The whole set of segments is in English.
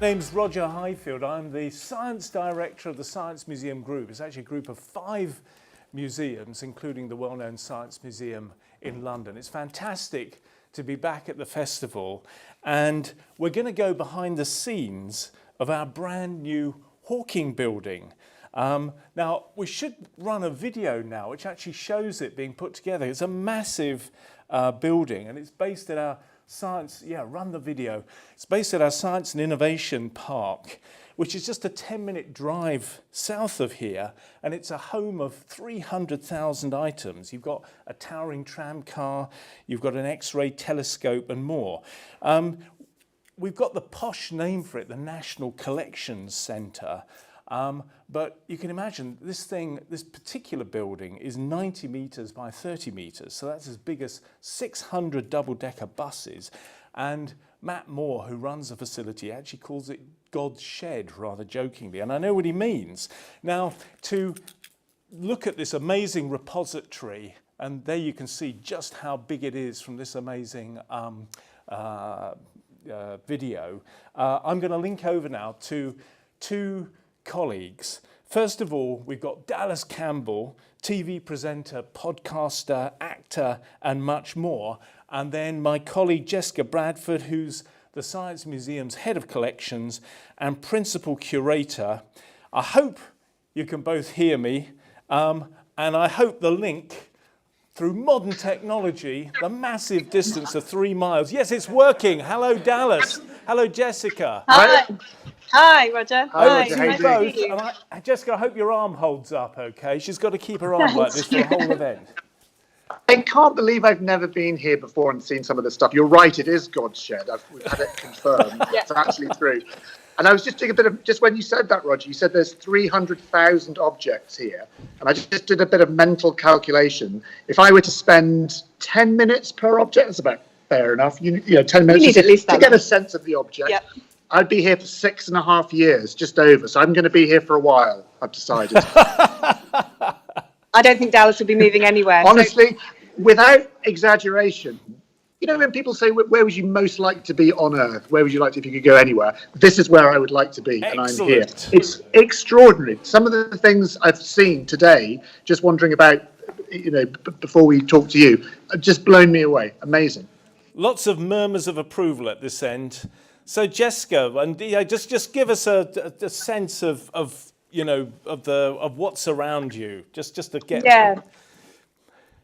My name's Roger Highfield. I'm the Science Director of the Science Museum Group. It's actually a group of 5 museums, including the well-known Science Museum in London. It's fantastic to be back at the festival, and we're going to go behind the scenes of our brand new Hawking building. Now, we should run a video now which actually shows it being put together. It's a massive building, and it's based at our Science, run the video. It's based at our Science and Innovation Park, which is just a 10-minute drive south of here, and it's a home of 300,000 items. You've got a towering tram car, you've got an X-ray telescope and more. We've got the posh name for it, the National Collections Centre. But you can imagine this particular building is 90 metres by 30 metres, so that's as big as 600 double-decker buses. And Matt Moore, who runs the facility, actually calls it God's shed, rather jokingly, and I know what he means. Now, to look at this amazing repository, and there you can see just how big it is from this amazing video, I'm going to link over now to 2 colleagues. First of all, we've got Dallas Campbell, TV presenter, podcaster, actor, and much more. And then my colleague Jessica Bradford, who's the Science Museum's head of collections and principal curator. I hope you can both hear me, and I hope the link through modern technology, the massive distance of 3 miles. Yes, it's working. Hello, Dallas. Hello, Jessica. Hi. Hi, Roger. Hi, Roger. Both. And Jessica, I hope your arm holds up okay. She's got to keep her arm like this for the whole event. I can't believe I've never been here before and seen some of this stuff. You're right, it is God's shed. We've had it confirmed. Yeah. It's actually true. And I was just doing a bit of, just when you said that, Roger, you said there's 300,000 objects here. And I just did a bit of mental calculation. If I were to spend 10 minutes per object, that's about fair enough. You know, 10 minutes you need at least to get a sense of the object. Yep. I'd be here for 6.5 years, just over. So I'm going to be here for a while, I've decided. I don't think Dallas will be moving anywhere. Honestly, without exaggeration, you know, when people say, where would you most like to be on Earth? Where would you like to, if you could go anywhere? This is where I would like to be, and I'm here. It's extraordinary. Some of the things I've seen today, just wondering about, you know, before we talk to you, have just blown me away. Amazing. Lots of murmurs of approval at this end. So Jessica, and just give us a sense of what's around you, just to get. Yeah.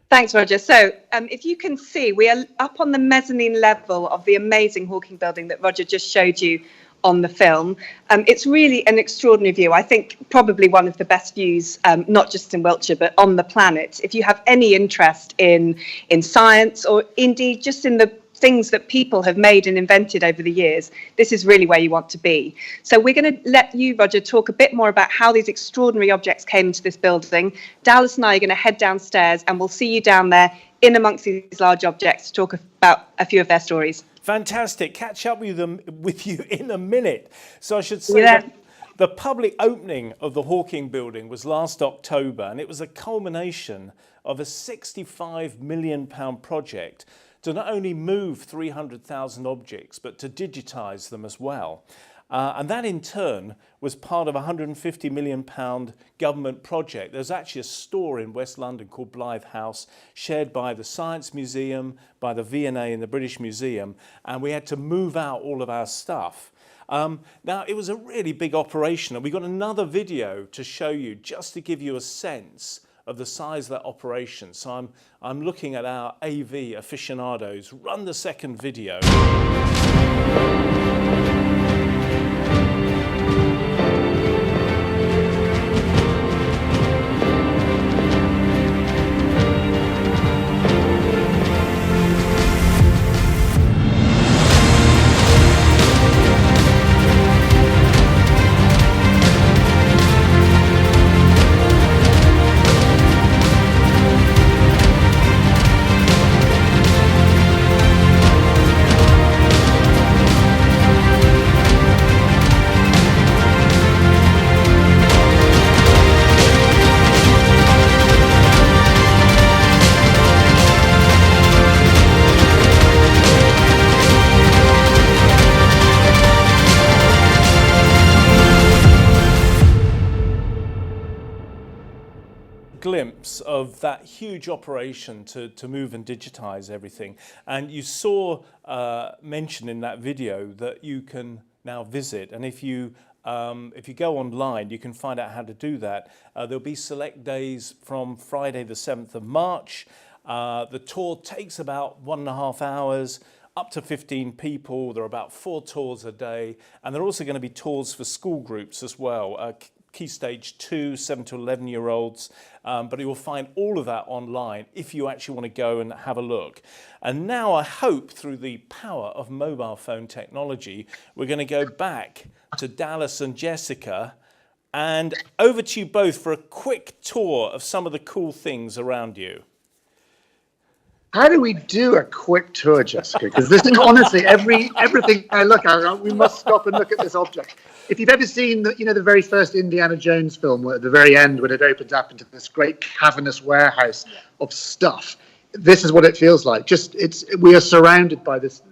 Thanks, Roger. So if you can see, we are up on the mezzanine level of the amazing Hawking building that Roger just showed you on the film. It's really an extraordinary view. I think probably one of the best views, not just in Wiltshire, but on the planet. If you have any interest in science, or indeed just in the things that people have made and invented over the years, this is really where you want to be. So we're going to let you, Roger, talk a bit more about how these extraordinary objects came into this building. Dallas and I are going to head downstairs, and we'll see you down there in amongst these large objects to talk about a few of their stories. Fantastic. Catch up with you in a minute. So I should say that the public opening of the Hawking building was last October, and it was a culmination of a £65 million project to not only move 300,000 objects, but to digitise them as well. And that in turn was part of a £150 million government project. There's actually a store in West London called Blythe House, shared by the Science Museum, by the V&A and the British Museum, and we had to move out all of our stuff. Now, it was a really big operation, and we got another video to show you just to give you a sense of the size of that operation. So I'm looking at our AV aficionados. Run the second video. glimpse of that huge operation to move and digitize everything. And you saw mention in that video that you can now visit. And if you go online, you can find out how to do that. There'll be select days from Friday the 7th of March. The tour takes about 1.5 hours, up to 15 people. There are about 4 tours a day. And there are also going to be tours for school groups as well. Key Stage 2, 7 to 11-year-olds, but you will find all of that online if you actually want to go and have a look. And now I hope through the power of mobile phone technology, we're going to go back to Dallas and Jessica, and over to you both for a quick tour of some of the cool things around you. How do we do a quick tour, Jessica? Because this is honestly everything I look at, we must stop and look at this object. If you've ever seen the very first Indiana Jones film, where at the very end, when it opens up into this great cavernous warehouse of stuff, this is what it feels like. We are surrounded by this.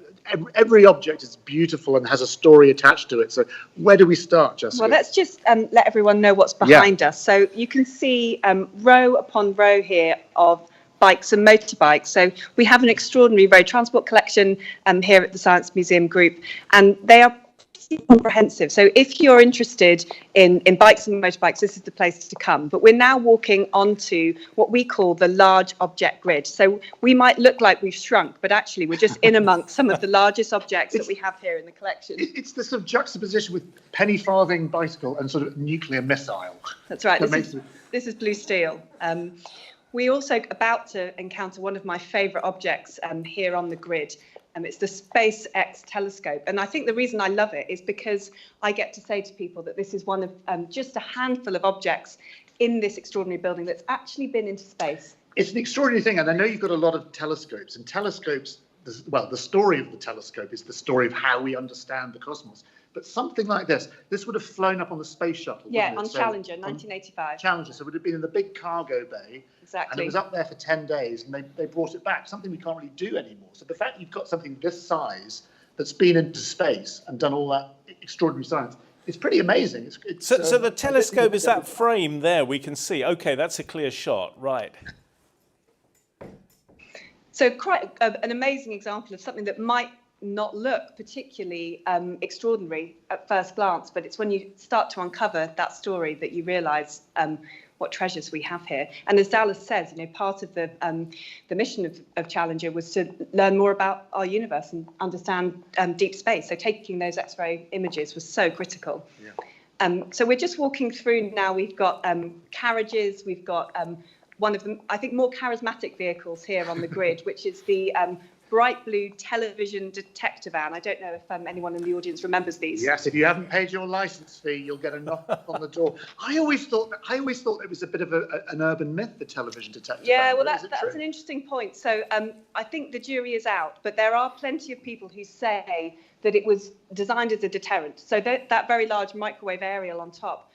Every object is beautiful and has a story attached to it. So where do we start, Jessica? Well, let's just let everyone know what's behind us. So you can see row upon row here of bikes and motorbikes. So we have an extraordinary road transport collection here at the Science Museum Group, and they are comprehensive. So if you're interested in bikes and motorbikes, this is the place to come. But we're now walking onto what we call the large object grid. So we might look like we've shrunk, but actually we're just in amongst some of the largest objects that we have here in the collection. It's the sort of juxtaposition with penny farthing bicycle and sort of nuclear missile. That's right. This is blue steel. We're also about to encounter one of my favourite objects here on the grid. It's the SpaceX telescope. And I think the reason I love it is because I get to say to people that this is one of just a handful of objects in this extraordinary building that's actually been into space. It's an extraordinary thing. And I know you've got a lot of telescopes. And telescopes, well, the story of the telescope is the story of how we understand the cosmos. But something like this would have flown up on the space shuttle. Yeah, on Challenger, 1985. Challenger, so it would have been in the big cargo bay. Exactly. And it was up there for 10 days, and they brought it back, something we can't really do anymore. So the fact you've got something this size that's been into space and done all that extraordinary science, it's pretty amazing. So the telescope is that frame there we can see. Okay, that's a clear shot, right. So quite an amazing example of something that might not look particularly extraordinary at first glance, but it's when you start to uncover that story that you realise what treasures we have here. And as Dallas says, part of the mission of Challenger was to learn more about our universe and understand deep space. So taking those X-ray images was so critical. Yeah. So we're just walking through now. We've got carriages. We've got one of the, I think, more charismatic vehicles here on the grid, which is the bright blue television detector van. I don't know if anyone in the audience remembers these. Yes, if you haven't paid your license fee, you'll get a knock on the door. I always thought it was a bit of an urban myth, the television detector van. Well, that's an interesting point. So I think the jury is out, but there are plenty of people who say that it was designed as a deterrent. So that very large microwave aerial on top,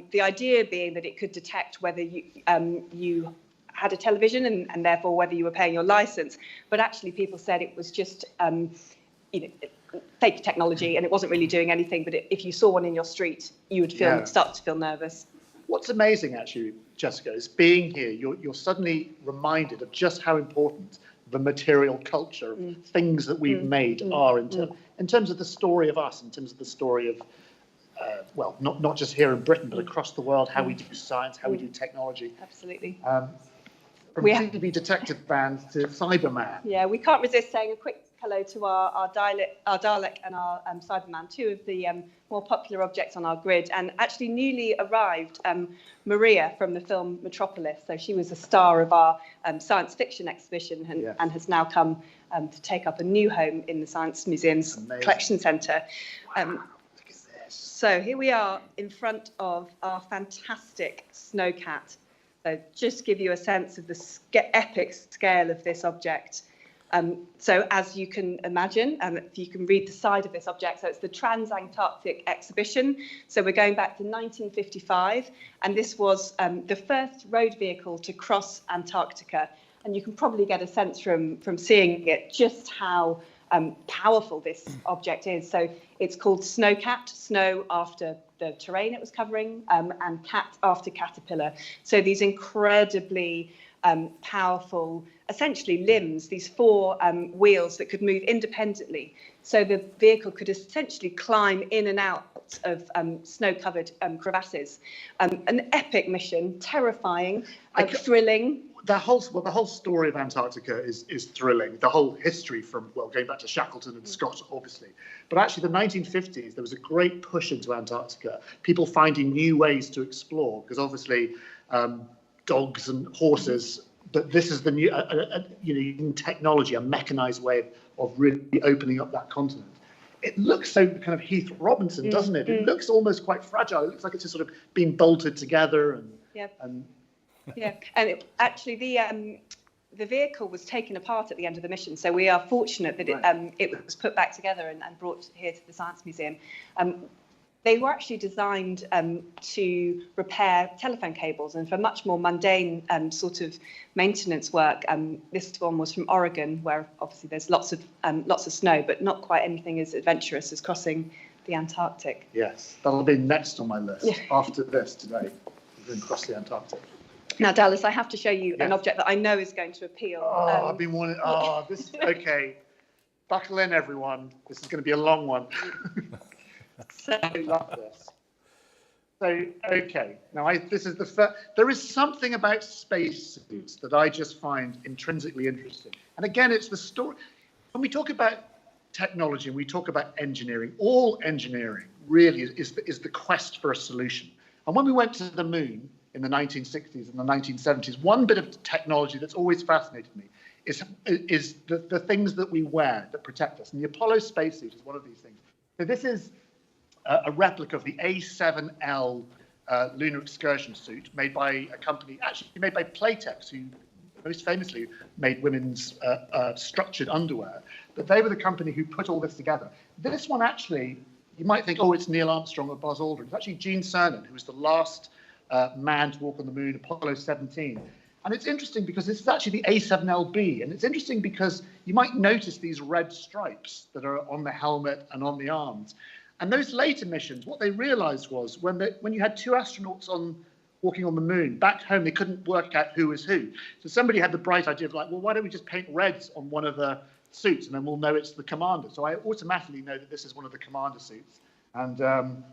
the idea being that it could detect whether you had a television and therefore whether you were paying your license, but actually people said it was just fake technology and it wasn't really doing anything. But if you saw one in your street, you would start to feel nervous. What's amazing, actually, Jessica, is being here. You're suddenly reminded of just how important the material culture of things that we've made are in terms of the story of us, in terms of the story of not just here in Britain, but across the world, how we do science, how we do technology. Absolutely. From TV detective vans to Cyberman. Yeah, we can't resist saying a quick hello to our Dalek and our Cyberman, two of the more popular objects on our grid. And actually newly arrived Maria from the film Metropolis. So she was a star of our science fiction exhibition and has now come to take up a new home in the Science Museum's Collection Centre. So here we are in front of our fantastic snowcat. So just to give you a sense of the epic scale of this object. So as you can imagine, if you can read the side of this object, so it's the Trans-Antarctic Exhibition. So we're going back to 1955, and this was the first road vehicle to cross Antarctica. And you can probably get a sense from seeing it just how powerful this object is. So it's called Snowcat, snow after the terrain it was covering, and cat after caterpillar. So these incredibly powerful, essentially limbs, these four wheels that could move independently. So the vehicle could essentially climb in and out of snow-covered crevasses. An epic mission, terrifying, thrilling. The whole story of Antarctica is thrilling. The whole history from, well, going back to Shackleton and Scott, obviously. But actually, the 1950s, there was a great push into Antarctica. People finding new ways to explore, because obviously dogs and horses, but this is the new, using technology, a mechanized way of really opening up that continent. It looks so kind of Heath Robinson, doesn't it? It looks almost quite fragile. It looks like it's just sort of being bolted together and actually the vehicle was taken apart at the end of the mission, so we are fortunate that it was put back together and brought here to the Science Museum. They were actually designed to repair telephone cables, and for much more mundane sort of maintenance work. This one was from Oregon, where obviously there's lots of snow, but not quite anything as adventurous as crossing the Antarctic. Yes, that'll be next on my list after this today. We're going to cross the Antarctic. Now, Dallas, I have to show you an object that I know is going to appeal. Oh, I've been wanting. Oh, this. Okay, buckle in, everyone. This is going to be a long one. So I love this. So okay, now this is the first. There is something about spacesuits that I just find intrinsically interesting. And again, it's the story. When we talk about technology and we talk about engineering, all engineering really is the quest for a solution. And when we went to the moon in the 1960s and the 1970s, one bit of technology that's always fascinated me is the things that we wear that protect us. And the Apollo spacesuit is one of these things. So this is a replica of the A7L lunar excursion suit made by a company, actually made by Playtex, who most famously made women's structured underwear. But they were the company who put all this together. This one actually, you might think, oh, it's Neil Armstrong or Buzz Aldrin. It's actually Gene Cernan, who was the last man to walk on the moon, Apollo 17. And it's interesting because this is actually the A7LB. And it's interesting because you might notice these red stripes that are on the helmet and on the arms. And those later missions, what they realized was when you had two astronauts walking on the moon, back home, they couldn't work out who was who. So somebody had the bright idea of like, well, why don't we just paint reds on one of the suits and then we'll know it's the commander. So I automatically know that this is one of the commander suits. And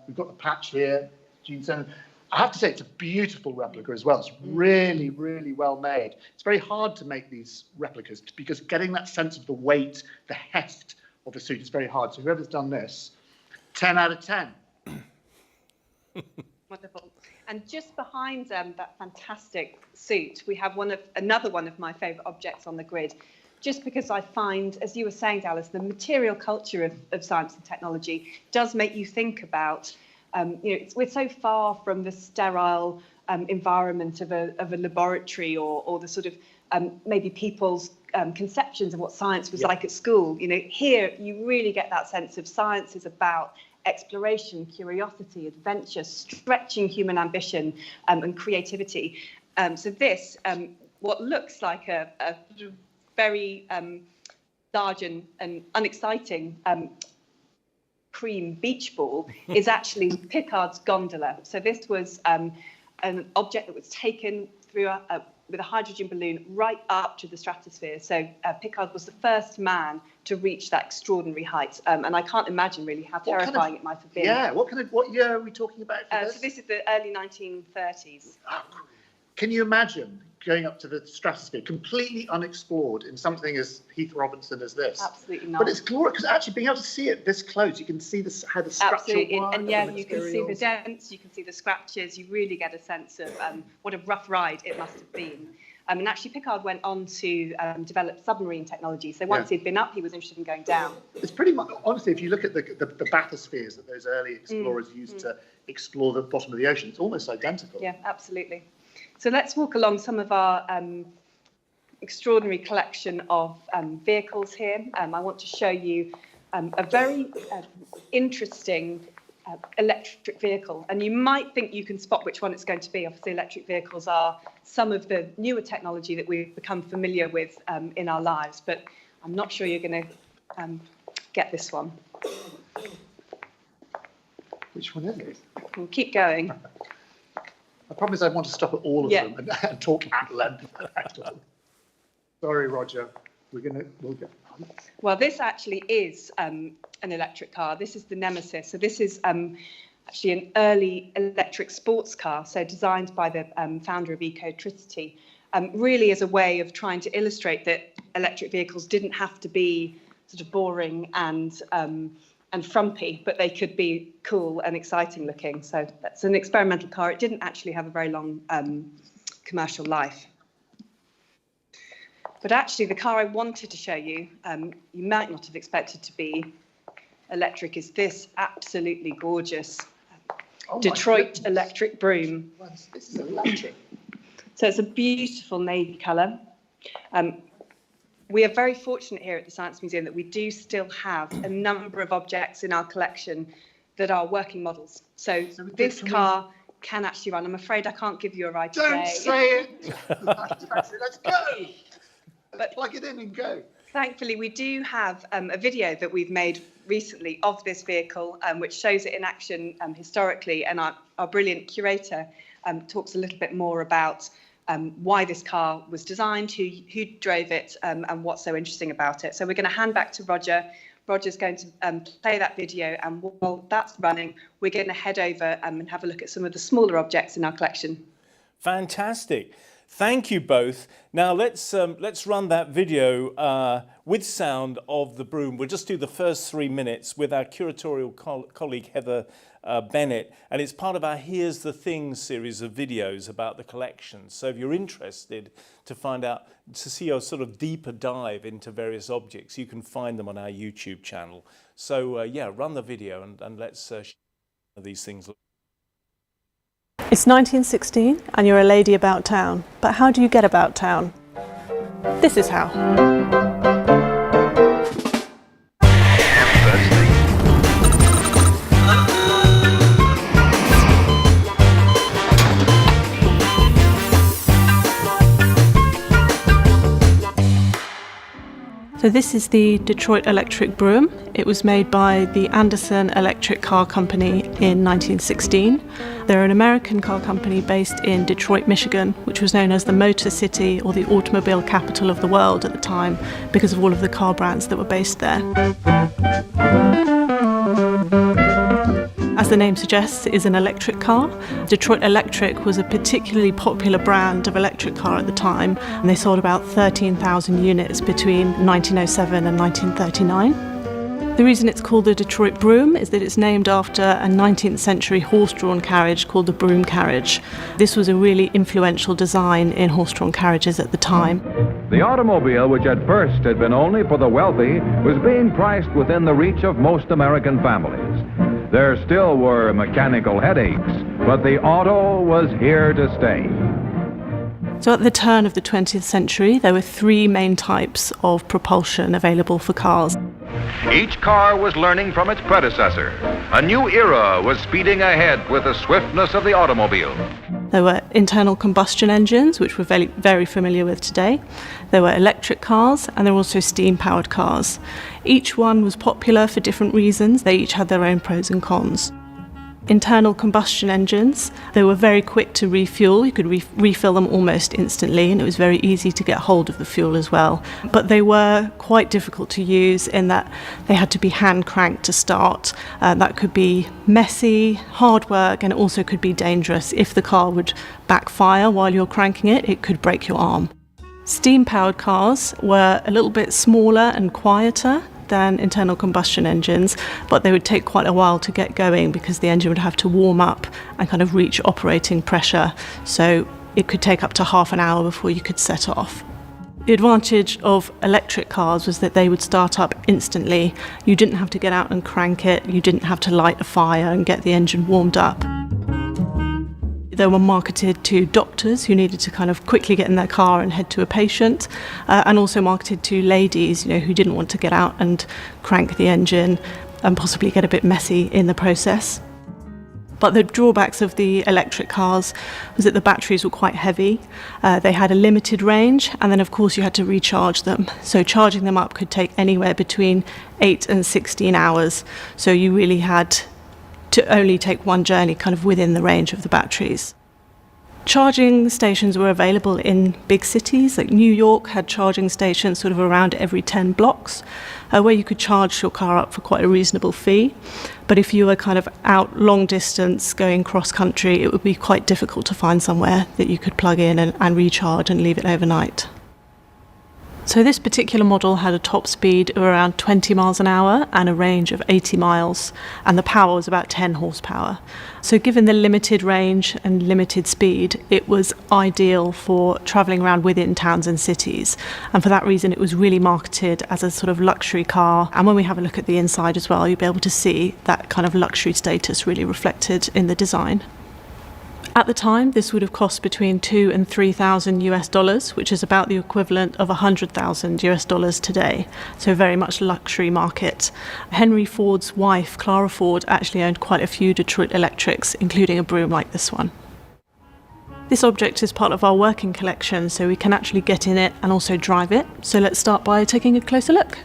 we've got the patch here, Gene Cernan. I have to say, it's a beautiful replica as well. It's really, really well made. It's very hard to make these replicas because getting that sense of the weight, the heft of the suit is very hard. So whoever's done this, 10 out of 10. Wonderful. And just behind that fantastic suit, we have another one of my favourite objects on the grid. Just because I find, as you were saying, Dallas, the material culture of science and technology does make you think about, we're so far from the sterile environment of a laboratory or the sort of maybe people's conceptions of what science was like at school. Here you really get that sense of science is about exploration, curiosity, adventure, stretching human ambition and creativity. So this, what looks like a very large and unexciting cream beach ball is actually Piccard's gondola. So this was an object that was taken through with a hydrogen balloon right up to the stratosphere. So Piccard was the first man to reach that extraordinary height. And I can't imagine really how terrifying it might have been. Yeah, what year are we talking about for this? So this is the early 1930s. Oh, can you imagine going up to the stratosphere, completely unexplored in something as Heath Robinson as this? Absolutely not. But it's glorious, because actually being able to see it this close, you can see how the structure works. And yeah, you can see the dents, you can see the scratches, you really get a sense of what a rough ride it must have been. And actually Piccard went on to develop submarine technology. So once he'd been up, he was interested in going down. It's pretty much, honestly, if you look at the bathyspheres that those early explorers used to explore the bottom of the ocean, it's almost identical. Yeah, absolutely. So let's walk along some of our extraordinary collection of vehicles here. I want to show you a very interesting electric vehicle. And you might think you can spot which one it's going to be. Obviously, electric vehicles are some of the newer technology that we've become familiar with in our lives. But I'm not sure you're going to get this one. Which one is it? We'll keep going. I promise I want to stop at all of them and talk at length. Sorry, Roger. We'll go. Well, this actually is an electric car. This is the Nemesis. So this is actually an early electric sports car, so designed by the founder of Ecotricity, really as a way of trying to illustrate that electric vehicles didn't have to be sort of boring and frumpy, but they could be cool and exciting looking. So that's an experimental car. It didn't actually have a very long commercial life. But actually, the car I wanted to show you, you might not have expected to be electric, is this absolutely gorgeous Detroit electric broom. This is electric. So it's a beautiful navy colour. We are very fortunate here at the Science Museum that we do still have a number of objects in our collection that are working models. So this car can actually run. I'm afraid I can't give you a ride today. Don't say it. Let's go. But plug it in and go. Thankfully, we do have a video that we've made recently of this vehicle, which shows it in action historically. And our brilliant curator talks a little bit more about why this car was designed, who drove it, and what's so interesting about it. So we're going to hand back to Roger. Roger's going to play that video, and while that's running, we're going to head over and have a look at some of the smaller objects in our collection. Fantastic. Thank you both. Now let's run that video with sound of the broom. We'll just do the first 3 minutes with our curatorial colleague Heather Bennett, and it's part of our Here's the Thing series of videos about the collection. So if you're interested to find out, to see a sort of deeper dive into various objects, you can find them on our YouTube channel. So yeah, run the video and let's show these things. It's 1916 and you're a lady about town, but how do you get about town? This is how. So this is the Detroit electric broom. It was made by the Anderson Electric Car Company in 1916. They're an American car company based in Detroit, Michigan, which was known as the Motor City or the automobile capital of the world at the time because of all of the car brands that were based there. As the name suggests, it is an electric car. Detroit Electric was a particularly popular brand of electric car at the time, and they sold about 13,000 units between 1907 and 1939. The reason it's called the Detroit Broom is that it's named after a 19th century horse-drawn carriage called the broom carriage. This was a really influential design in horse-drawn carriages at the time. The automobile, which at first had been only for the wealthy, was being priced within the reach of most American families. There still were mechanical headaches, but the auto was here to stay. So at the turn of the 20th century, there were three main types of propulsion available for cars. Each car was learning from its predecessor. A new era was speeding ahead with the swiftness of the automobile. There were internal combustion engines, which we're very, very familiar with today. There were electric cars, and there were also steam-powered cars. Each one was popular for different reasons. They each had their own pros and cons. Internal combustion engines, they were very quick to refuel. You could refill them almost instantly, and it was very easy to get hold of the fuel as well. But they were quite difficult to use in that they had to be hand cranked to start. That could be messy, hard work, and it also could be dangerous. If the car would backfire while you're cranking it, it could break your arm. Steam-powered cars were a little bit smaller and quieter than internal combustion engines, but they would take quite a while to get going because the engine would have to warm up and kind of reach operating pressure. So it could take up to half an hour before you could set off. The advantage of electric cars was that they would start up instantly. You didn't have to get out and crank it. You didn't have to light a fire and get the engine warmed up. They were marketed to doctors who needed to kind of quickly get in their car and head to a patient, and also marketed to ladies, who didn't want to get out and crank the engine and possibly get a bit messy in the process. But the drawbacks of the electric cars was that the batteries were quite heavy. They had a limited range, and then of course you had to recharge them. So charging them up could take anywhere between 8 and 16 hours. So you really had to only take one journey kind of within the range of the batteries. Charging stations were available in big cities, like New York had charging stations sort of around every 10 blocks, where you could charge your car up for quite a reasonable fee. But if you were kind of out long distance, going cross country, it would be quite difficult to find somewhere that you could plug in and recharge and leave it overnight. So this particular model had a top speed of around 20 miles an hour and a range of 80 miles, and the power was about 10 horsepower. So given the limited range and limited speed, it was ideal for travelling around within towns and cities. And for that reason, it was really marketed as a sort of luxury car. And when we have a look at the inside as well, you'll be able to see that kind of luxury status really reflected in the design. At the time, this would have cost between $2,000 and $3,000 US, which is about the equivalent of $100,000 US today. So very much luxury market. Henry Ford's wife, Clara Ford, actually owned quite a few Detroit Electrics, including a broom like this one. This object is part of our working collection, so we can actually get in it and also drive it. So let's start by taking a closer look.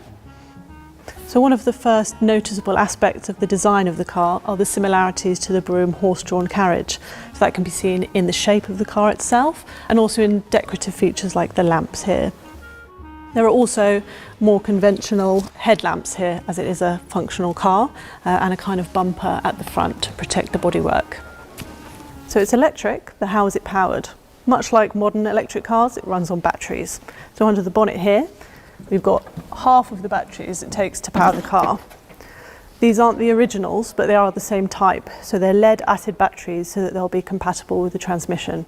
So one of the first noticeable aspects of the design of the car are the similarities to the broom horse-drawn carriage. So that can be seen in the shape of the car itself and also in decorative features like the lamps here. There are also more conventional headlamps here, as it is a functional car, and a kind of bumper at the front to protect the bodywork. So it's electric, but how is it powered? Much like modern electric cars, it runs on batteries. So under the bonnet here, we've got half of the batteries it takes to power the car. These aren't the originals, but they are the same type. So they're lead-acid batteries so that they'll be compatible with the transmission.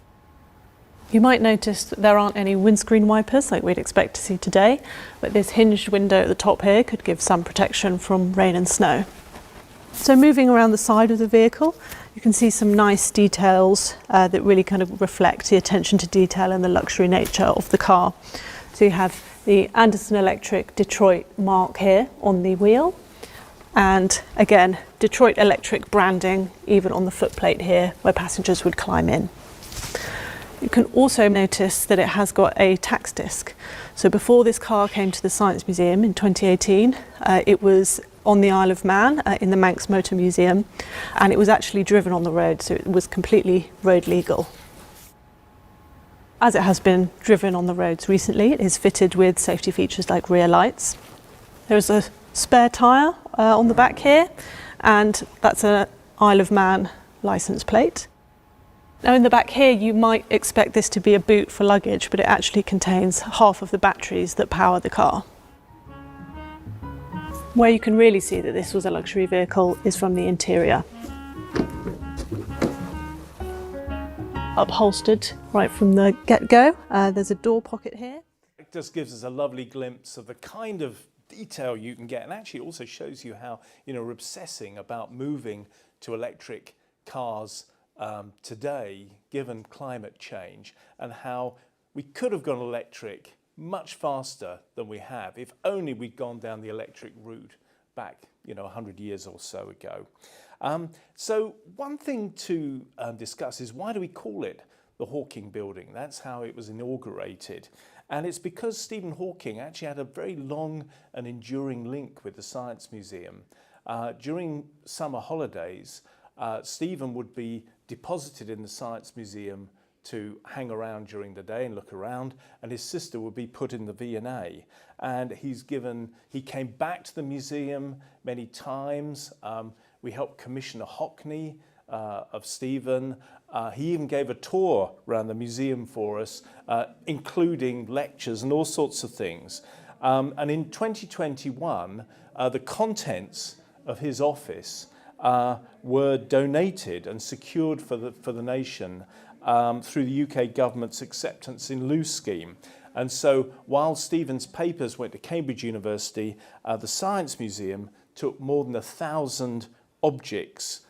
You might notice that there aren't any windscreen wipers like we'd expect to see today, but this hinged window at the top here could give some protection from rain and snow. So moving around the side of the vehicle, you can see some nice details that really kind of reflect the attention to detail and the luxury nature of the car. So you have the Anderson Electric Detroit mark here on the wheel, and again Detroit Electric branding even on the footplate here where passengers would climb in. You can also notice that it has got a tax disc. So before this car came to the Science Museum in 2018, it was on the Isle of Man in the Manx Motor Museum, and it was actually driven on the road, so it was completely road legal. As it has been driven on the roads recently, it is fitted with safety features like rear lights. There's a spare tyre on the back here, and that's an Isle of Man licence plate. Now in the back here you might expect this to be a boot for luggage, but it actually contains half of the batteries that power the car. Where you can really see that this was a luxury vehicle is from the interior. Upholstered right from the get-go. There's a door pocket here. It just gives us a lovely glimpse of the kind of detail you can get, and actually also shows you how, we're obsessing about moving to electric cars today, given climate change, and how we could have gone electric much faster than we have if only we'd gone down the electric route back, 100 years or so ago. So one thing to discuss is, why do we call it the Hawking Building? That's how it was inaugurated. And it's because Stephen Hawking actually had a very long and enduring link with the Science Museum. During summer holidays, Stephen would be deposited in the Science Museum to hang around during the day and look around, and his sister would be put in the V&A. And he came back to the museum many times. We helped commission a Hockney of Stephen. He even gave a tour around the museum for us, including lectures and all sorts of things. And in 2021, the contents of his office were donated and secured for the nation through the UK government's acceptance in lieu scheme. And so while Stephen's papers went to Cambridge University, the Science Museum took more than 1,000 objects,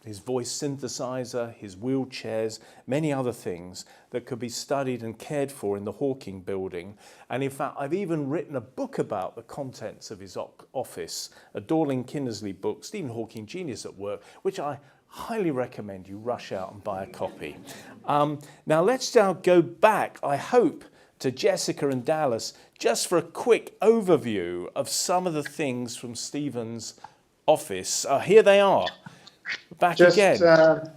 his voice synthesizer, his wheelchairs, many other things that could be studied and cared for in the Hawking Building. And in fact, I've even written a book about the contents of his office, a Dorling Kinnersley book, Stephen Hawking, Genius at Work, which I highly recommend you rush out and buy a copy. Now let's now go back, I hope, to Jessica and Dallas, just for a quick overview of some of the things from Stephen's office. Here they are. back just, again.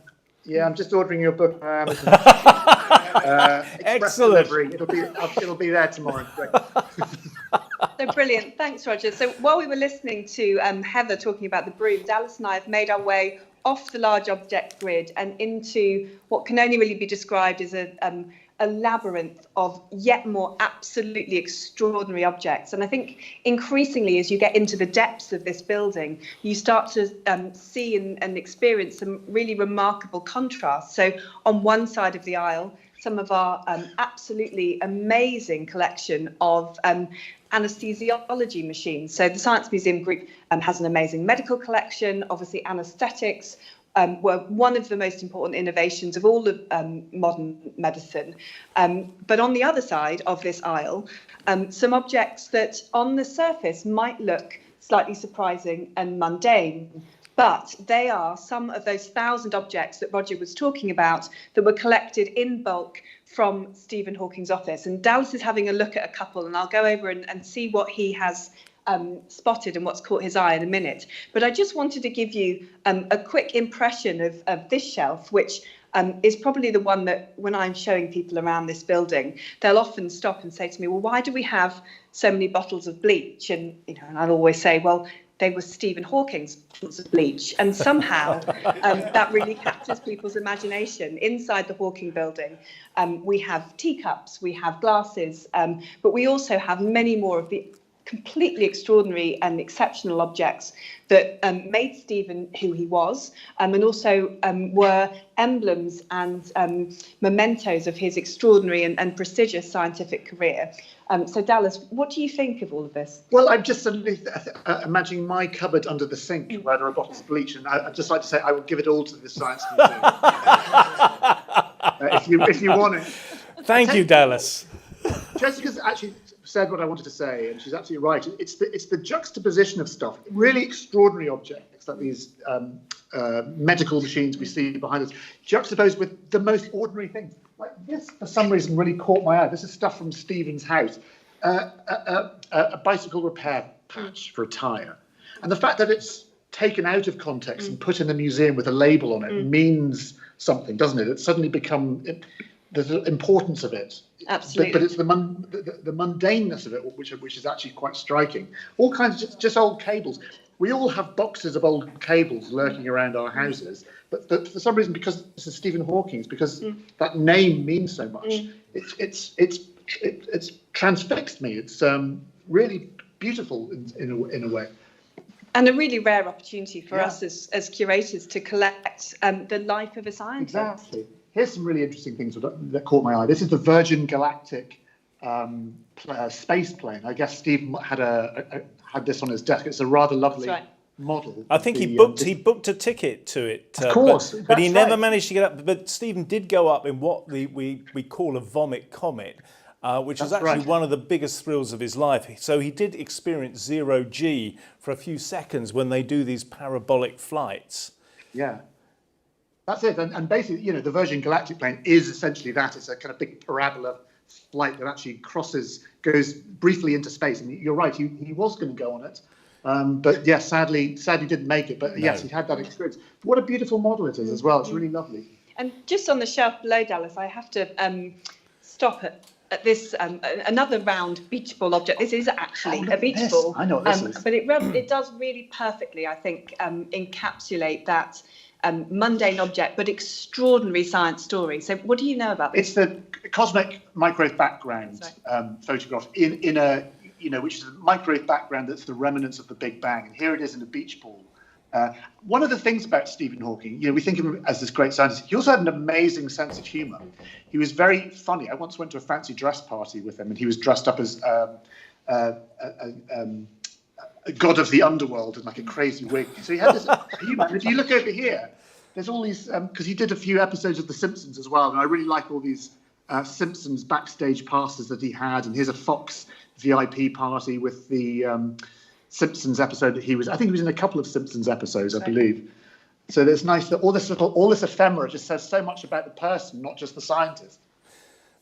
Yeah, I'm just ordering your book. Excellent. Delivery. It'll be there tomorrow. So brilliant. Thanks, Roger. So while we were listening to Heather talking about the broom, Dallas and I have made our way off the large object grid and into what can only really be described as a labyrinth of yet more absolutely extraordinary objects. And I think increasingly, as you get into the depths of this building, you start to see and experience some really remarkable contrasts. So on one side of the aisle, some of our absolutely amazing collection of anesthesiology machines. So the Science Museum Group has an amazing medical collection. Obviously, anaesthetics were one of the most important innovations of all of modern medicine. But on the other side of this aisle, some objects that on the surface might look slightly surprising and mundane, but they are some of those 1,000 objects that Roger was talking about that were collected in bulk from Stephen Hawking's office. And Dallas is having a look at a couple, and I'll go over and see what he has spotted and what's caught his eye in a minute. But I just wanted to give you a quick impression of this shelf, which is probably the one that when I'm showing people around this building, they'll often stop and say to me, well, why do we have so many bottles of bleach? And, you know, and I'll always say, well, they were Stephen Hawking's bottles of bleach. And somehow that really captures people's imagination. Inside the Hawking building, we have teacups, we have glasses, but we also have many more of the completely extraordinary and exceptional objects that made Stephen who he was, and also were emblems and mementos of his extraordinary and prestigious scientific career. So Dallas, what do you think of all of this? Well, I'm just suddenly imagining my cupboard under the sink where there are bottles of bleach, and I'd just like to say I will give it all to the Science Museum. If you want it. Thank you, Dallas. Jessica's actually said what I wanted to say, and she's absolutely right. It's the juxtaposition of stuff, really extraordinary objects like these medical machines we see behind us, juxtaposed with the most ordinary things. Like this, for some reason, really caught my eye. This is stuff from Stephen's house, a bicycle repair patch for a tyre, and the fact that it's taken out of context and put in the museum with a label on it means something, doesn't it? It's suddenly become the importance of it. Absolutely. But it's the mundaneness of it, which is actually quite striking. All kinds of just old cables. We all have boxes of old cables lurking around our houses, but for some reason, because this is Stephen Hawking's, because that name means so much, it's transfixed me. It's really beautiful in a way. And a really rare opportunity for us as curators to collect the life of a scientist. Exactly. Here's some really interesting things that caught my eye. This is the Virgin Galactic space plane. I guess Stephen had this on his desk. It's a rather lovely model. I think he booked a ticket to it. Of course. But he never managed to get up. But Stephen did go up in what we call a vomit comet, which is actually one of the biggest thrills of his life. So he did experience 0G for a few seconds when they do these parabolic flights. Yeah. That's it, and basically, you know, the Virgin Galactic plane is essentially that. It's a kind of big parabola flight that actually goes briefly into space. And you're right, he was going to go on it, but yeah, sadly didn't make it. But yes, he had that experience. What a beautiful model it is as well. It's really lovely. And just on the shelf below, Dallas, I have to stop at this another round beach ball object. This is actually a beach ball. I know what this is. But it does really perfectly, I think, encapsulate that mundane object, but extraordinary science story. So what do you know about this? It's the cosmic microwave background photograph in a, you know, which is a microwave background that's the remnants of the Big Bang. And here it is in a beach ball. One of the things about Stephen Hawking, you know, we think of him as this great scientist. He also had an amazing sense of humour. He was very funny. I once went to a fancy dress party with him, and he was dressed up as a god of the underworld in like a crazy wig. So he had this humour. And if you look over here, there's all these, because he did a few episodes of The Simpsons as well, and I really like all these Simpsons backstage passes that he had. And here's a Fox VIP party with the Simpsons episode that I think he was in a couple of Simpsons episodes, I believe. So there's nice that all this ephemera just says so much about the person, not just the scientist.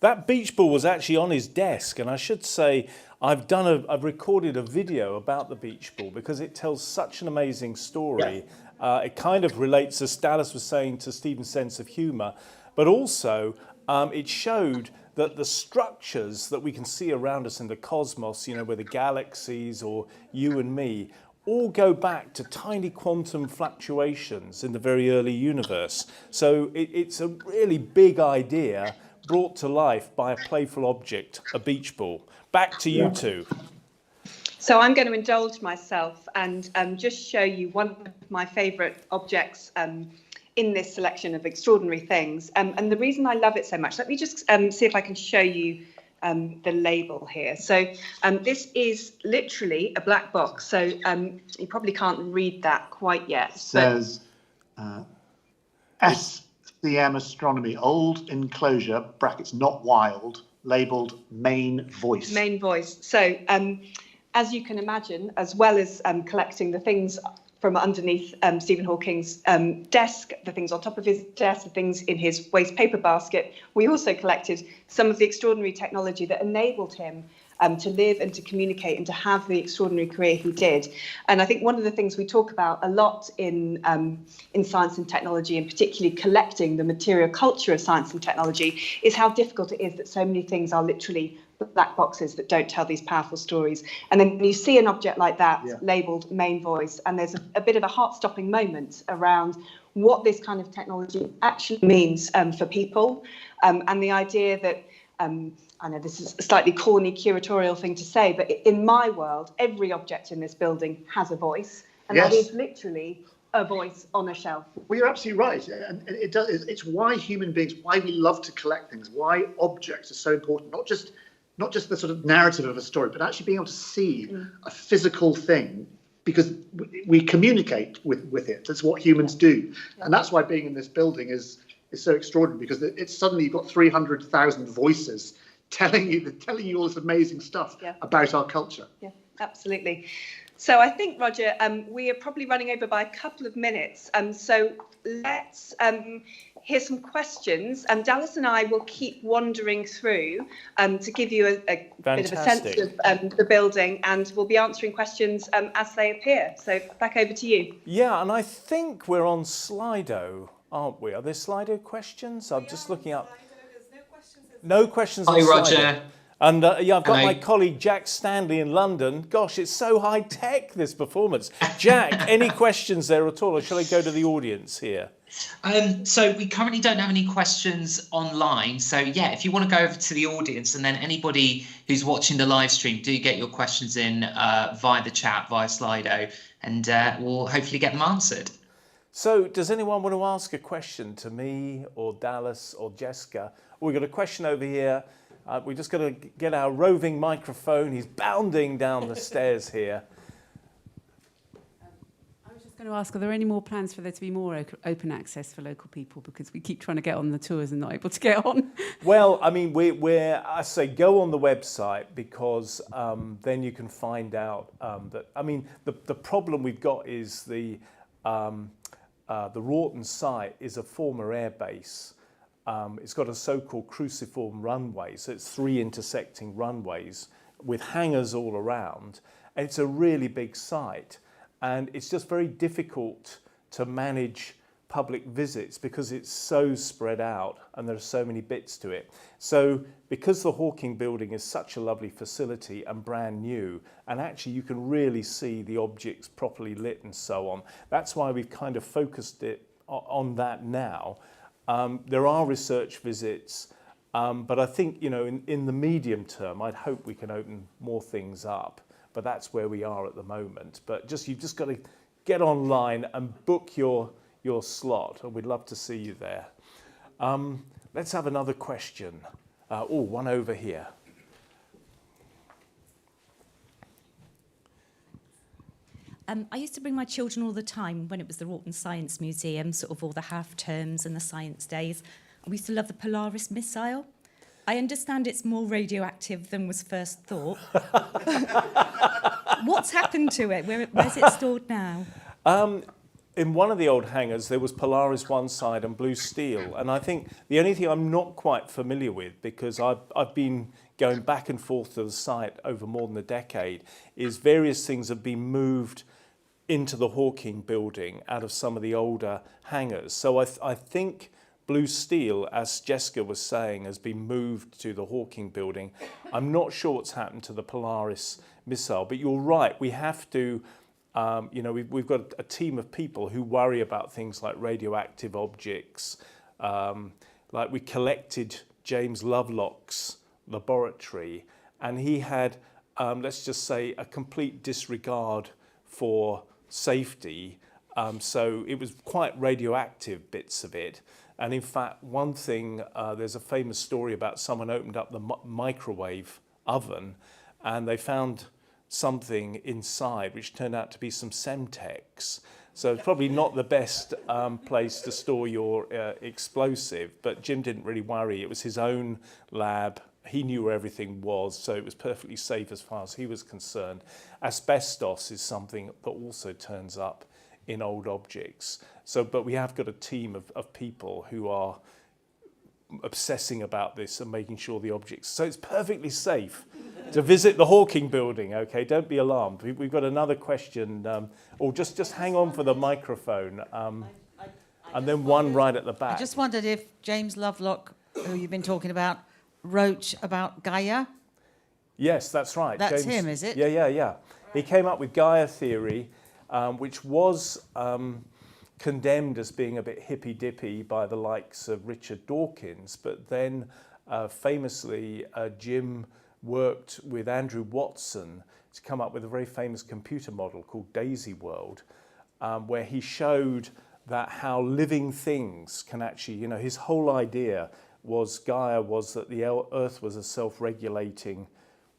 That beach ball was actually on his desk, and I should say, I've recorded a video about the beach ball because it tells such an amazing story. Yeah. It kind of relates, as Dallas was saying, to Stephen's sense of humour, but also it showed that the structures that we can see around us in the cosmos, you know, where the galaxies or you and me, all go back to tiny quantum fluctuations in the very early universe. So it's a really big idea brought to life by a playful object, a beach ball. Back to you two. So I'm going to indulge myself and just show you one of my favourite objects in this selection of extraordinary things. And the reason I love it so much, let me just see if I can show you the label here. So this is literally a black box. So you probably can't read that quite yet. It says SCM Astronomy, old enclosure, brackets not wild, labelled main voice. Main voice. So as you can imagine, as well as collecting the things from underneath Stephen Hawking's desk, the things on top of his desk, the things in his waste paper basket, we also collected some of the extraordinary technology that enabled him to live and to communicate and to have the extraordinary career he did. And I think one of the things we talk about a lot in science and technology, and particularly collecting the material culture of science and technology, is how difficult it is that so many things are literally black boxes that don't tell these powerful stories. And then you see an object like that labelled main voice, and there's a bit of a heart-stopping moment around what this kind of technology actually means for people, and the idea that I know this is a slightly corny curatorial thing to say, but in my world, every object in this building has a voice, and that is literally a voice on a shelf. Well, you're absolutely right, and it's why human beings, why we love to collect things, why objects are so important. Not just the sort of narrative of a story, but actually being able to see a physical thing, because we communicate with it. That's what humans do, and that's why being in this building is so extraordinary, because it's suddenly you've got 300,000 voices telling you all this amazing stuff about our culture. Yeah, absolutely. So I think, Roger, we are probably running over by a couple of minutes. So let's hear some questions. Dallas and I will keep wandering through to give you a bit of a sense of the building, and we'll be answering questions as they appear. So back over to you. Yeah, and I think we're on Slido, aren't we? Are there Slido questions? I'm just looking up. No questions on Slido. Hi, Roger. And I've got my colleague Jack Stanley in London. Gosh, it's so high tech, this performance. Jack, any questions there at all, or shall I go to the audience here? So we currently don't have any questions online. So yeah, if you want to go over to the audience, and then anybody who's watching the live stream, do get your questions in via the chat, via Slido, and we'll hopefully get them answered. So does anyone want to ask a question to me or Dallas or Jessica? We've got a question over here. We're just going to get our roving microphone. He's bounding down the stairs here. I was just going to ask, are there any more plans for there to be more open access for local people? Because we keep trying to get on the tours and not able to get on. Well, I mean, I say go on the website, because then you can find out that, I mean, the problem we've got is the Wroughton site is a former airbase. It's got a so-called cruciform runway, so it's 3 intersecting runways with hangars all around. And it's a really big site, and it's just very difficult to manage public visits because it's so spread out and there are so many bits to it. So because the Hawking building is such a lovely facility and brand new, and actually you can really see the objects properly lit and so on, that's why we've kind of focused it on that now. There are research visits, but I think, you know, in the medium term, I'd hope we can open more things up, but that's where we are at the moment. But you've just got to get online and book your slot, and we'd love to see you there. Let's have another question. One over here. I used to bring my children all the time when it was the Wroughton Science Museum, sort of all the half terms and the science days. We used to love the Polaris missile. I understand it's more radioactive than was first thought. What's happened to it? Where's it stored now? in one of the old hangars, there was Polaris one side and Blue Steel. And I think the only thing I'm not quite familiar with, because I've been going back and forth to the site over more than a decade, is various things have been moved into the Hawking building out of some of the older hangars. So I think Blue Steel, as Jessica was saying, has been moved to the Hawking building. I'm not sure what's happened to the Polaris missile, but you're right, we have to, we've got a team of people who worry about things like radioactive objects. Like we collected James Lovelock's laboratory, and he had, let's just say, a complete disregard for safety. So it was quite radioactive, bits of it. And in fact, one thing, there's a famous story about someone opened up the microwave oven and they found something inside which turned out to be some Semtex. So it's probably not the best place to store your explosive, but Jim didn't really worry. It was his own lab. He knew where everything was, so it was perfectly safe as far as he was concerned. Asbestos is something that also turns up in old objects. So, but we have got a team of people who are obsessing about this and making sure the objects. So it's perfectly safe to visit the Hawking building. Okay, don't be alarmed. We've got another question, or just hang on for the microphone, and then one right at the back. I just wondered if James Lovelock, who you've been talking about, wrote about Gaia. Yes, that's right. That's James, him, is it? Yeah. He came up with Gaia theory, which was condemned as being a bit hippy-dippy by the likes of Richard Dawkins, but then famously Jim worked with Andrew Watson to come up with a very famous computer model called Daisy World, where he showed that how living things can actually, his whole idea was Gaia was that the Earth was a self-regulating,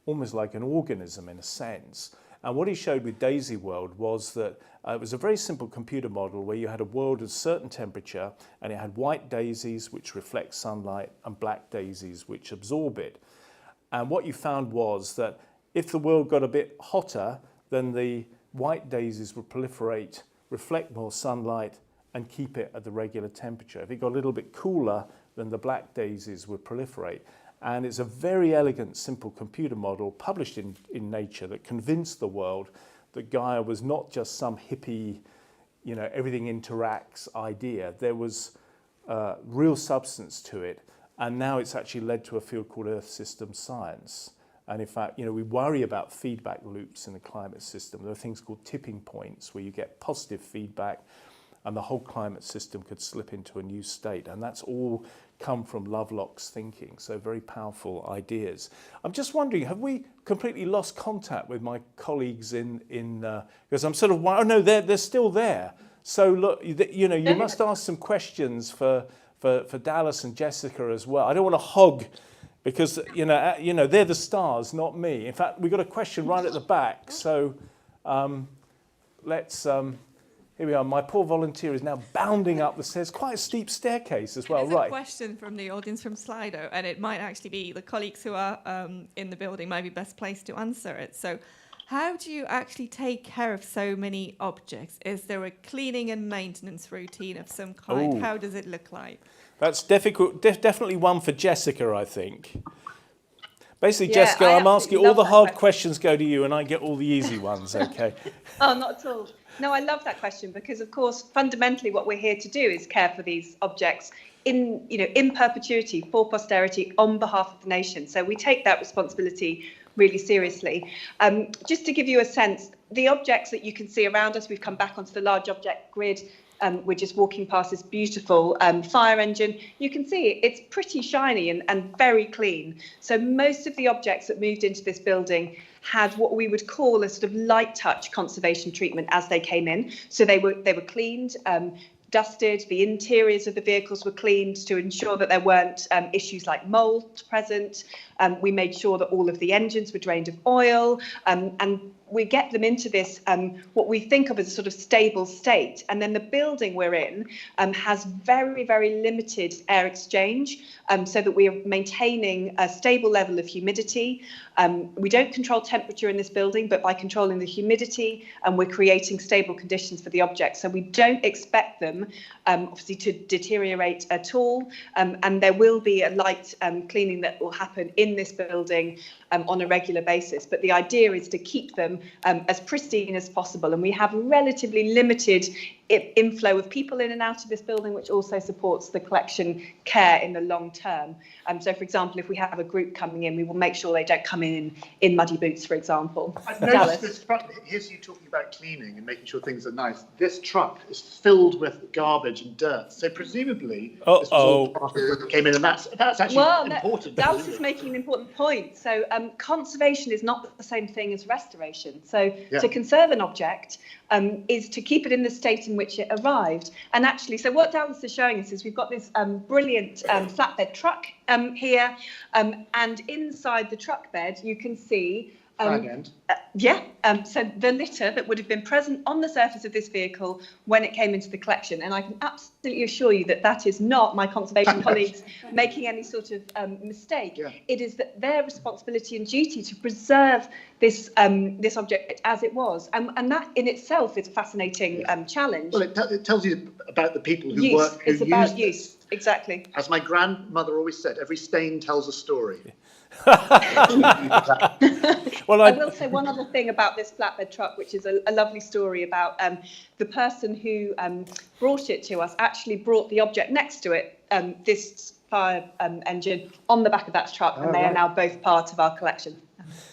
almost like an organism in a sense. And what he showed with Daisy World was that it was a very simple computer model where you had a world of certain temperature and it had white daisies which reflect sunlight and black daisies which absorb it. And what you found was that if the world got a bit hotter, then the white daisies would proliferate, reflect more sunlight and keep it at the regular temperature. If it got a little bit cooler, then the black daisies would proliferate. And it's a very elegant, simple computer model published in Nature that convinced the world that Gaia was not just some hippie, everything interacts idea. There was real substance to it. And now it's actually led to a field called Earth System Science. And in fact, we worry about feedback loops in the climate system. There are things called tipping points where you get positive feedback and the whole climate system could slip into a new state. And that's all come from Lovelock's thinking, so very powerful ideas. I'm just wondering, have we completely lost contact with my colleagues because I'm sort of, oh no, they're still there. So look, you must ask some questions for Dallas and Jessica as well. I don't want to hog, because they're the stars, not me. In fact, we've got a question right at the back, so let's. Here we are. My poor volunteer is now bounding up the stairs. Quite a steep staircase as well. There's right. a question from the audience from Slido, and it might actually be the colleagues who are in the building might be best placed to answer it. So, how do you actually take care of so many objects? Is there a cleaning and maintenance routine of some kind? Ooh. How does it look like? That's difficult. Definitely one for Jessica, I think. Basically, Yeah, Jessica, I I'm asking absolutely all the love that hard question. questions go to you, and I get all the easy ones. Okay. Oh, not at all. No, I love that question because, of course, fundamentally what we're here to do is care for these objects in perpetuity for posterity on behalf of the nation. So we take that responsibility really seriously. Just to give you a sense, the objects that you can see around us, we've come back onto the large object grid. We're just walking past this beautiful fire engine. You can see it's pretty shiny and very clean. So most of the objects that moved into this building had what we would call a sort of light touch conservation treatment as they came in. So they were cleaned, dusted, the interiors of the vehicles were cleaned to ensure that there weren't issues like mold present. We made sure that all of the engines were drained of oil, and we get them into this, what we think of as a sort of stable state. And then the building we're in has very, very limited air exchange, so that we are maintaining a stable level of humidity. We don't control temperature in this building, but by controlling the humidity, we're creating stable conditions for the objects. So we don't expect them, obviously, to deteriorate at all. And there will be a light cleaning that will happen in this building on a regular basis. But the idea is to keep them as pristine as possible. And we have relatively limited inflow of people in and out of this building, which also supports the collection care in the long term. So, for example, if we have a group coming in, we will make sure they don't come in muddy boots, for example. I've noticed this truck. Here's you talking about cleaning and making sure things are nice. This truck is filled with garbage and dirt. So presumably, this was all part of what came in, and that's actually important. Dallas is making an important point. So conservation is not the same thing as restoration. So to conserve an object is to keep it in the state in which it arrived. And actually, so what Dallas is showing us is we've got this brilliant flatbed truck here, and inside the truck bed you can see so the litter that would have been present on the surface of this vehicle when it came into the collection. And I can absolutely assure you that that is not my conservation colleagues making any sort of mistake. It is that their responsibility and duty to preserve this this object as it was. And that in itself is a fascinating challenge. Well, it tells you about the people who work, who it's about use. Exactly. As my grandmother always said, every stain tells a story. Well, I will say one other thing about this flatbed truck, which is a lovely story about the person who brought it to us actually brought the object next to it, this fire engine, on the back of that truck, and they are now both part of our collection.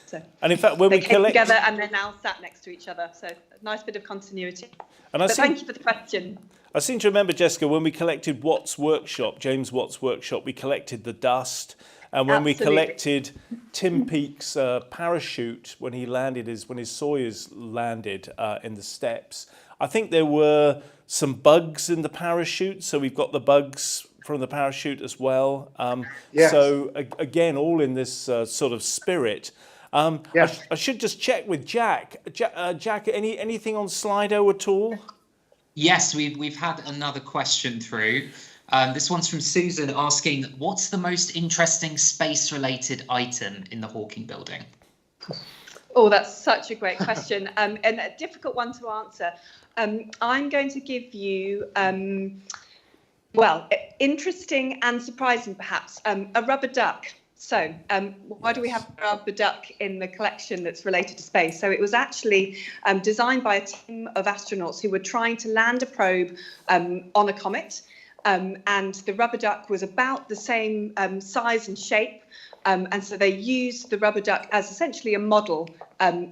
So and in fact, when we came together and they're now sat next to each other, so a nice bit of continuity. But thank you for the question. I seem to remember, Jessica, when we collected Watt's workshop, James Watt's workshop, we collected the dust. And when we collected Tim Peake's parachute when his Sawyers landed in the steps, I think there were some bugs in the parachute. So we've got the bugs from the parachute as well. So again, all in this sort of spirit. I should just check with Jack. Jack, anything on Slido at all? Yes, we've had another question through. This one's from Susan asking, what's the most interesting space-related item in the Hawking building? Oh, that's such a great question and a difficult one to answer. I'm going to give you, interesting and surprising perhaps, a rubber duck. So why do we have a rubber duck in the collection that's related to space? So it was actually designed by a team of astronauts who were trying to land a probe on a comet. And the rubber duck was about the same size and shape. And so they used the rubber duck as essentially a model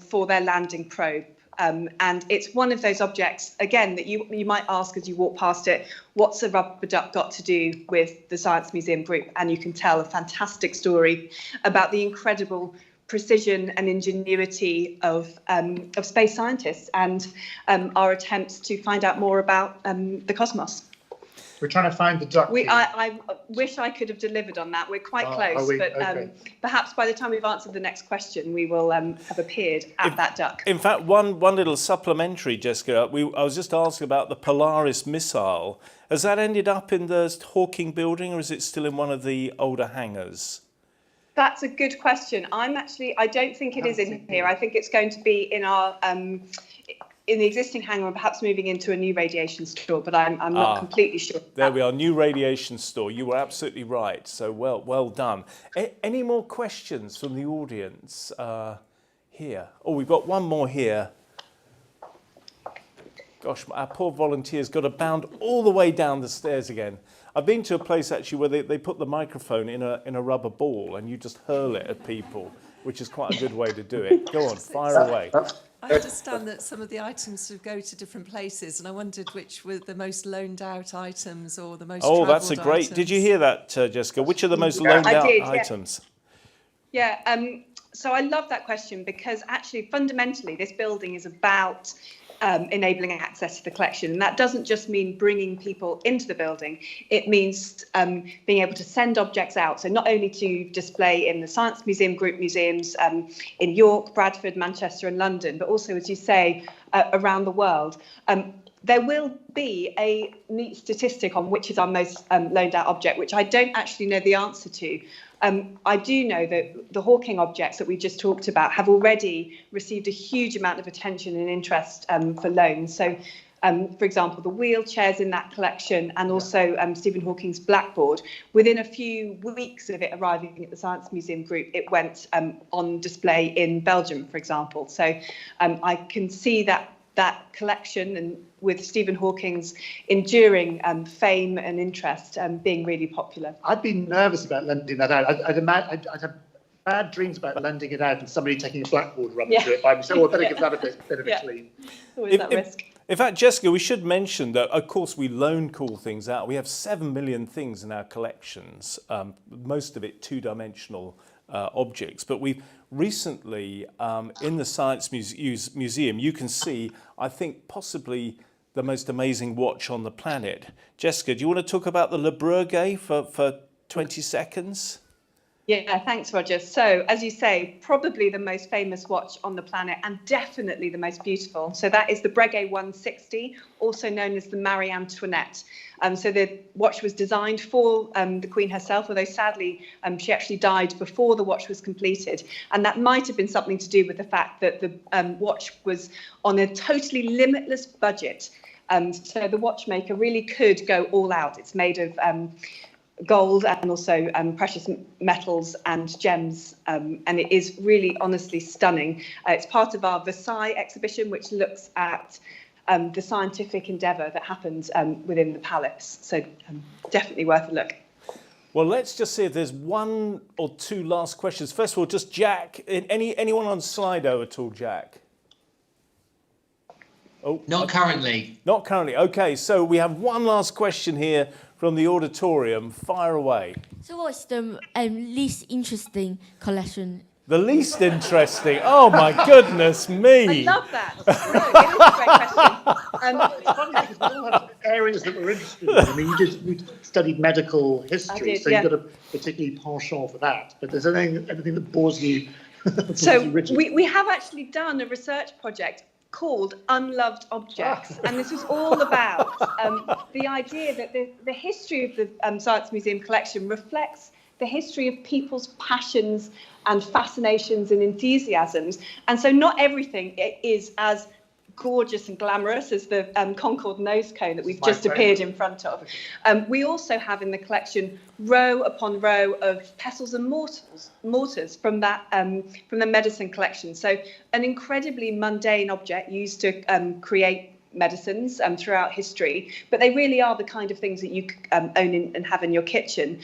for their landing probe. And it's one of those objects, again, that you might ask as you walk past it, what's a rubber duck got to do with the Science Museum Group? And you can tell a fantastic story about the incredible precision and ingenuity of space scientists and our attempts to find out more about the cosmos. We're trying to find the duck. I wish I could have delivered on that. We're quite close, but perhaps by the time we've answered the next question, we will have appeared at that duck. In fact, one little supplementary, Jessica, I was just asking about the Polaris missile. Has that ended up in the Hawking building, or is it still in one of the older hangars? That's a good question. I don't think it is in here. I think it's going to be in our in the existing hangar and perhaps moving into a new radiation store, but I'm not completely sure. There we are, new radiation store. You were absolutely right. So well done. Any more questions from the audience here? Oh, we've got one more here. Gosh, our poor volunteer's got to bound all the way down the stairs again. I've been to a place actually where they put the microphone in a rubber ball and you just hurl it at people, which is quite a good way to do it. Go on, fire away. I understand that some of the items go to different places, and I wondered which were the most loaned out items or the most travelled that's a great... items. Did you hear that, Jessica? Which are the most loaned out items? So I love that question because actually fundamentally this building is about enabling access to the collection. And that doesn't just mean bringing people into the building, it means being able to send objects out. So not only to display in the Science Museum Group museums in York, Bradford, Manchester and London, but also, as you say, around the world. There will be a neat statistic on which is our most loaned out object, which I don't actually know the answer to. I do know that the hawking objects that we just talked about have already received a huge amount of attention and interest for loans. So, for example, the wheelchairs in that collection and also Stephen Hawking's blackboard, within a few weeks of it arriving at the Science Museum Group, it went on display in Belgium, for example. So I can see that collection, and with Stephen Hawking's enduring fame and interest being really popular. I'd be nervous about lending that out. I'd have bad dreams about lending it out and somebody taking a blackboard running through it by myself. Oh, I better give that a bit of a clean. Always that risk. In fact, Jessica, we should mention that, of course, we loan cool things out. We have 7 million things in our collections, most of it two-dimensional objects. But we've recently, in the Science Museum, you can see, I think, possibly the most amazing watch on the planet. Jessica, do you want to talk about the Le Breguet for 20 seconds? Yeah, thanks, Roger. So, as you say, probably the most famous watch on the planet and definitely the most beautiful. So that is the Breguet 160, also known as the Marie Antoinette. So the watch was designed for the Queen herself, although sadly she actually died before the watch was completed. And that might have been something to do with the fact that the watch was on a totally limitless budget. So the watchmaker really could go all out. It's made of gold and also precious metals and gems, and it is really honestly stunning. It's part of our Versailles exhibition, which looks at the scientific endeavour that happened within the palace, so definitely worth a look. Well, let's just see if there's one or two last questions. First of all, just Jack, anyone on Slido at all, Jack? Oh, not currently. Not currently. Okay, so we have one last question here from the auditorium. Fire away. So what's the least interesting collection? The least interesting? Oh my goodness me. I love that. It is a great question. It's funny because we all have areas that we're interested in. I mean, you studied medical history, so you've got a particularly penchant for that. But there's anything that bores you? So we have actually done a research project called Unloved Objects, and this was all about the idea that the history of the Science Museum collection reflects the history of people's passions and fascinations and enthusiasms, and so not everything is as gorgeous and glamorous as the Concorde nose cone that we've just appeared in front of. We also have in the collection row upon row of pestles and mortars from that from the medicine collection. So an incredibly mundane object used to create medicines throughout history, but they really are the kind of things that you own and have in your kitchen.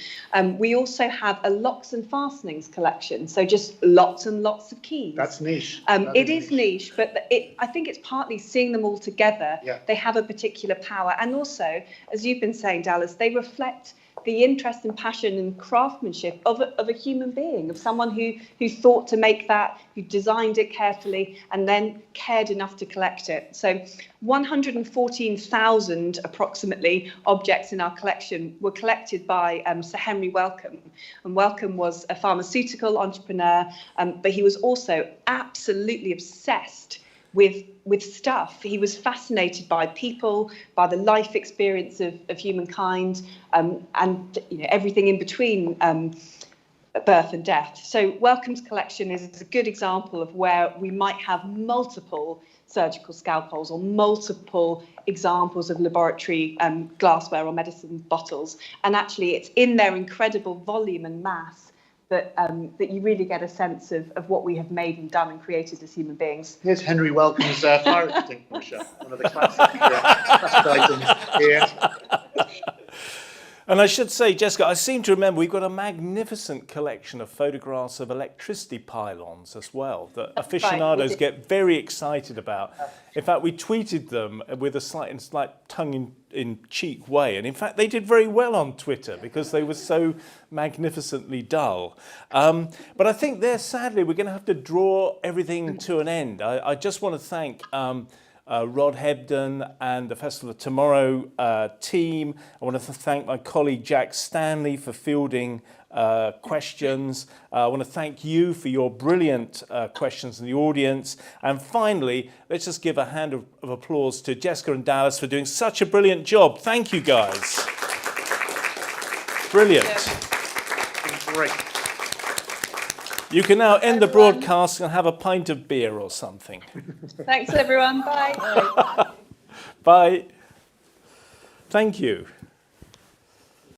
We also have a locks and fastenings collection, so just lots and lots of keys. That's niche. It is niche, but I think it's partly seeing them all together. Yeah. They have a particular power, and also, as you've been saying, Dallas, they reflect the interest and passion and craftsmanship of a human being, of someone who thought to make that, who designed it carefully, and then cared enough to collect it. So 114,000 approximately objects in our collection were collected by Sir Henry Wellcome. And Wellcome was a pharmaceutical entrepreneur, but he was also absolutely obsessed with stuff. He was fascinated by people, by the life experience of humankind, and everything in between birth and death. So Wellcome's collection is a good example of where we might have multiple surgical scalpels or multiple examples of laboratory glassware or medicine bottles, and actually it's in their incredible volume and mass that you really get a sense of what we have made and done and created as human beings. Here's Henry Wellcome's fire extinguisher, one of the classic items here. And I should say, Jessica, I seem to remember we've got a magnificent collection of photographs of electricity pylons as well that aficionados get very excited about. In fact, we tweeted them with a slight tongue-in-cheek way. And in fact, they did very well on Twitter because they were so magnificently dull. But I think there, sadly, we're going to have to draw everything to an end. I just want to thank Rod Hebden and the Festival of Tomorrow team. I want to thank my colleague Jack Stanley for fielding questions. I want to thank you for your brilliant questions in the audience. And finally, let's just give a hand of applause to Jessica and Dallas for doing such a brilliant job. Thank you, guys. Brilliant. Great. You can now end the broadcast and have a pint of beer or something. Thanks, everyone. Bye. Bye. Thank you.